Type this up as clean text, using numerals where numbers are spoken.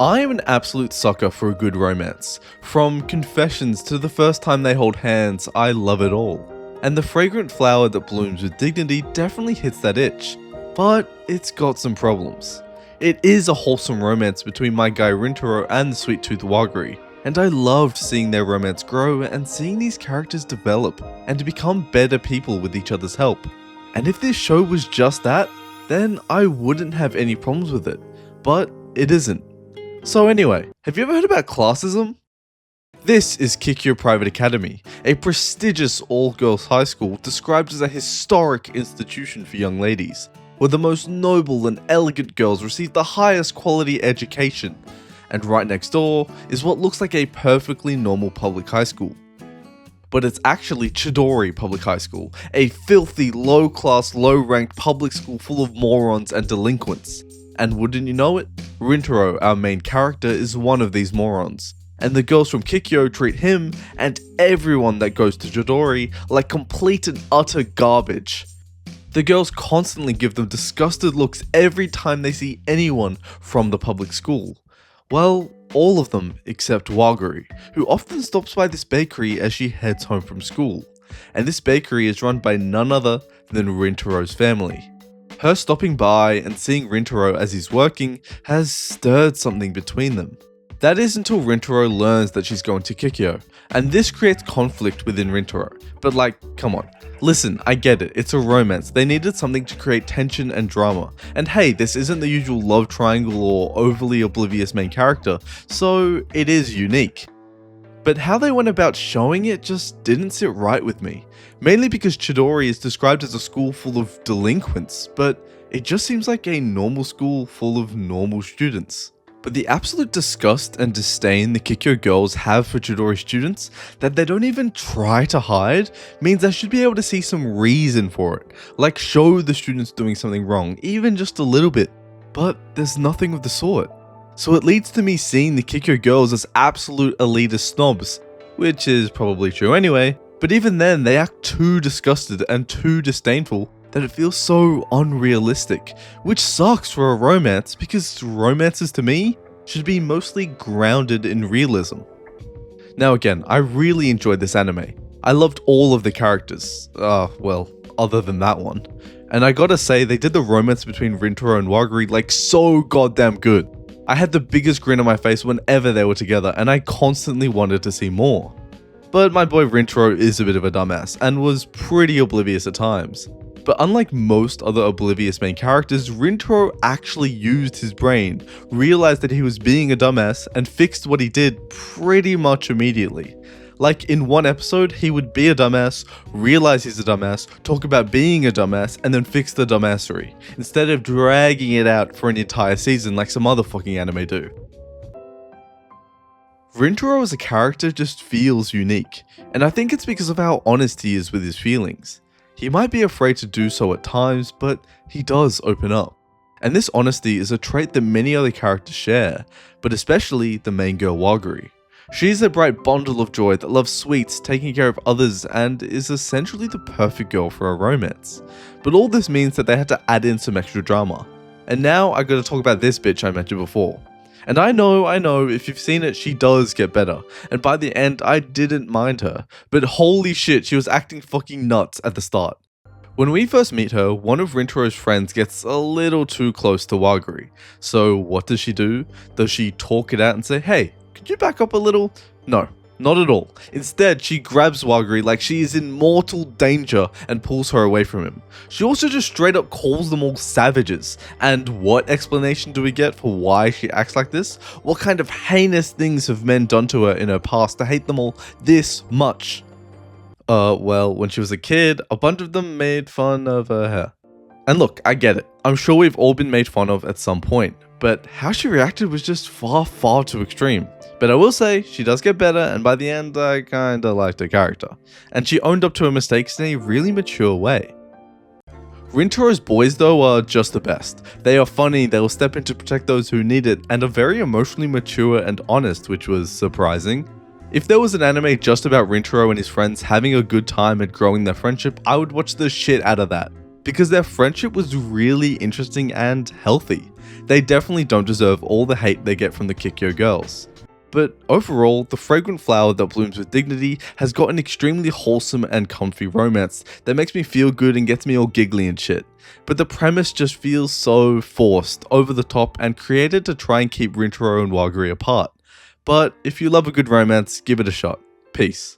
I am an absolute sucker for a good romance. From confessions to the first time they hold hands, I love it all. And the fragrant flower that blooms with dignity definitely hits that itch. But it's got some problems. It is a wholesome romance between my guy Rintaro and the sweet tooth Wagiri, and I loved seeing their romance grow and seeing these characters develop and to become better people with each other's help. And if this show was just that, then I wouldn't have any problems with it. But it isn't. So anyway, have you ever heard about classism? This is Kikyo Private Academy, a prestigious all-girls high school described as a historic institution for young ladies, where the most noble and elegant girls receive the highest quality education. And right next door is what looks like a perfectly normal public high school. But it's actually Chidori Public High School, a filthy, low-class, low-ranked public school full of morons and delinquents. And wouldn't you know it, Rintaro, our main character, is one of these morons. And the girls from Kikyo treat him and everyone that goes to Chidori like complete and utter garbage. The girls constantly give them disgusted looks every time they see anyone from the public school. Well, all of them except Wagiri, who often stops by this bakery as she heads home from school. And this bakery is run by none other than Rintaro's family. Her stopping by and seeing Rintaro as he's working has stirred something between them. That is until Rintaro learns that she's going to Kikyo, and this creates conflict within Rintaro. But like, come on. Listen, I get it, it's a romance. They needed something to create tension and drama. And hey, this isn't the usual love triangle or overly oblivious main character, so it is unique. But how they went about showing it just didn't sit right with me. Mainly because Chidori is described as a school full of delinquents, but it just seems like a normal school full of normal students. But the absolute disgust and disdain the Kikyo girls have for Chidori students that they don't even try to hide means I should be able to see some reason for it. Like show the students doing something wrong, even just a little bit. But there's nothing of the sort. So it leads to me seeing the Kikyo girls as absolute elitist snobs, which is probably true anyway, but even then they act too disgusted and too disdainful that it feels so unrealistic, which sucks for a romance because romances to me should be mostly grounded in realism. Now again, I really enjoyed this anime. I loved all of the characters, well, other than that one. And I gotta say, they did the romance between Rintaro and Wagiri like so goddamn good. I had the biggest grin on my face whenever they were together and I constantly wanted to see more. But my boy Rintaro is a bit of a dumbass and was pretty oblivious at times. But unlike most other oblivious main characters, Rintaro actually used his brain, realized that he was being a dumbass, and fixed what he did pretty much immediately. Like in one episode, he would be a dumbass, realize he's a dumbass, talk about being a dumbass, and then fix the dumbassery, instead of dragging it out for an entire season like some other fucking anime do. Rintaro as a character just feels unique, and I think it's because of how honest he is with his feelings. He might be afraid to do so at times, but he does open up. And this honesty is a trait that many other characters share, but especially the main girl Wagiri. She's a bright bundle of joy that loves sweets, taking care of others, and is essentially the perfect girl for a romance. But all this means that they had to add in some extra drama. And now I gotta talk about this bitch I mentioned before. And I know, if you've seen it, she does get better. And by the end, I didn't mind her. But holy shit, she was acting fucking nuts at the start. When we first meet her, one of Rintaro's friends gets a little too close to Wagiri. So what does she do? Does she talk it out and say, hey, could you back up a little? No, not at all. Instead, she grabs Wagiri like she is in mortal danger and pulls her away from him. She also just straight up calls them all savages. And what explanation do we get for why she acts like this? What kind of heinous things have men done to her in her past to hate them all this much? Well, when she was a kid, a bunch of them made fun of her hair. And look, I get it. I'm sure we've all been made fun of at some point. But how she reacted was just far too extreme. But I will say, she does get better, and by the end, I kinda liked her character. And she owned up to her mistakes in a really mature way. Rintaro's boys though are just the best. They are funny, they will step in to protect those who need it, and are very emotionally mature and honest, which was surprising. If there was an anime just about Rintaro and his friends having a good time and growing their friendship, I would watch the shit out of that. Because their friendship was really interesting and healthy. They definitely don't deserve all the hate they get from the Kikyo girls. But overall, The Fragrant Flower That Blooms with Dignity has got an extremely wholesome and comfy romance that makes me feel good and gets me all giggly and shit. But the premise just feels so forced, over the top, and created to try and keep Rintaro and Wagari apart. But if you love a good romance, give it a shot. Peace.